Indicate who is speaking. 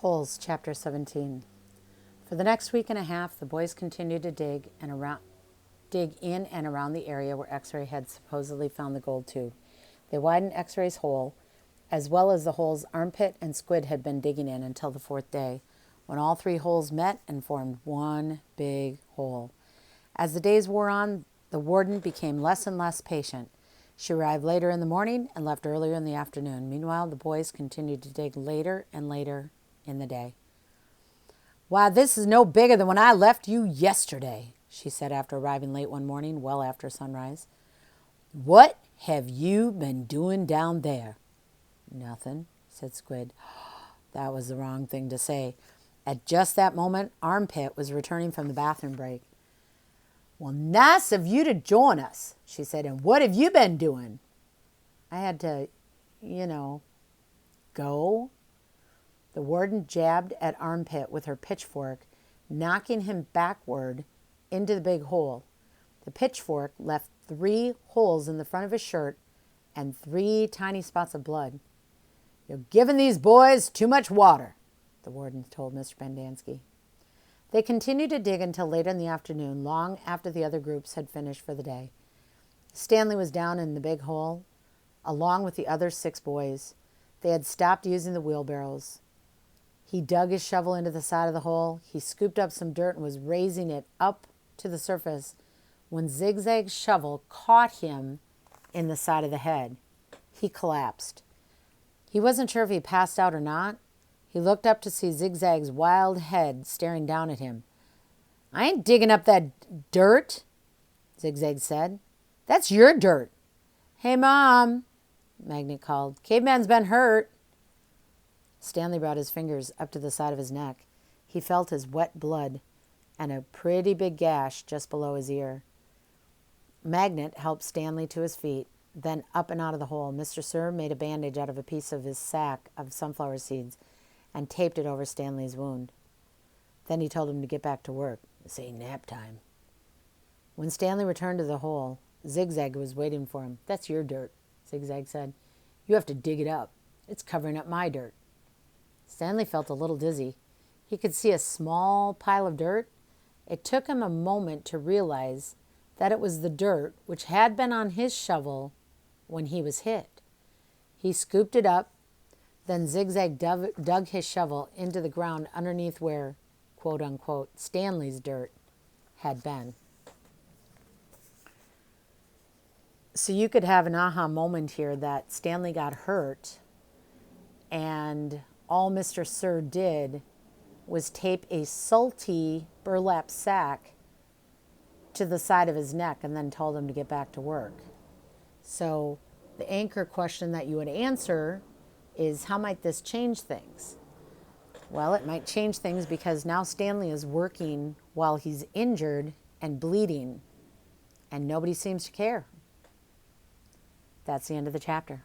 Speaker 1: Holes, Chapter 17. For the next week and a half, the boys continued to dig in and around the area where X-Ray had supposedly found the gold tube. They widened X-Ray's hole, as well as the holes Armpit and Squid had been digging in until the fourth day, when all three holes met and formed one big hole. As the days wore on, the warden became less and less patient. She arrived later in the morning and left earlier in the afternoon. Meanwhile, the boys continued to dig later and later in the day. "Why, this is no bigger than when I left you yesterday," she said after arriving late one morning, well after sunrise. "What have you been doing down there?" "Nothing," said Squid. That was the wrong thing to say. At just that moment, Armpit was returning from the bathroom break. "Well, nice of you to join us," she said. "And what have you been doing?" "I had to, go." The warden jabbed at Armpit with her pitchfork, knocking him backward into the big hole. The pitchfork left 3 holes in the front of his shirt and 3 tiny spots of blood. "You're giving these boys too much water," the warden told Mr. Pendanski. They continued to dig until late in the afternoon, long after the other groups had finished for the day. Stanley was down in the big hole, along with the other 6 boys. They had stopped using the wheelbarrows. He dug his shovel into the side of the hole. He scooped up some dirt and was raising it up to the surface when Zigzag's shovel caught him in the side of the head. He collapsed. He wasn't sure if he passed out or not. He looked up to see Zigzag's wild head staring down at him. "I ain't digging up that dirt," Zigzag said. "That's your dirt." "Hey, Mom," Magnet called. "Caveman's been hurt." Stanley brought his fingers up to the side of his neck. He felt his wet blood and a pretty big gash just below his ear. Magnet helped Stanley to his feet, then up and out of the hole. Mr. Sir made a bandage out of a piece of his sack of sunflower seeds and taped it over Stanley's wound. Then he told him to get back to work. "This ain't nap time." When Stanley returned to the hole, Zigzag was waiting for him. "That's your dirt," Zigzag said. "You have to dig it up. It's covering up my dirt." Stanley felt a little dizzy. He could see a small pile of dirt. It took him a moment to realize that it was the dirt which had been on his shovel when he was hit. He scooped it up. Then Zigzag dug his shovel into the ground underneath where, quote unquote, Stanley's dirt had been. So you could have an aha moment here that Stanley got hurt and all Mr. Sir did was tape a salty burlap sack to the side of his neck and then told him to get back to work. So the anchor question that you would answer is, how might this change things? Well, it might change things because now Stanley is working while he's injured and bleeding, and nobody seems to care. That's the end of the chapter.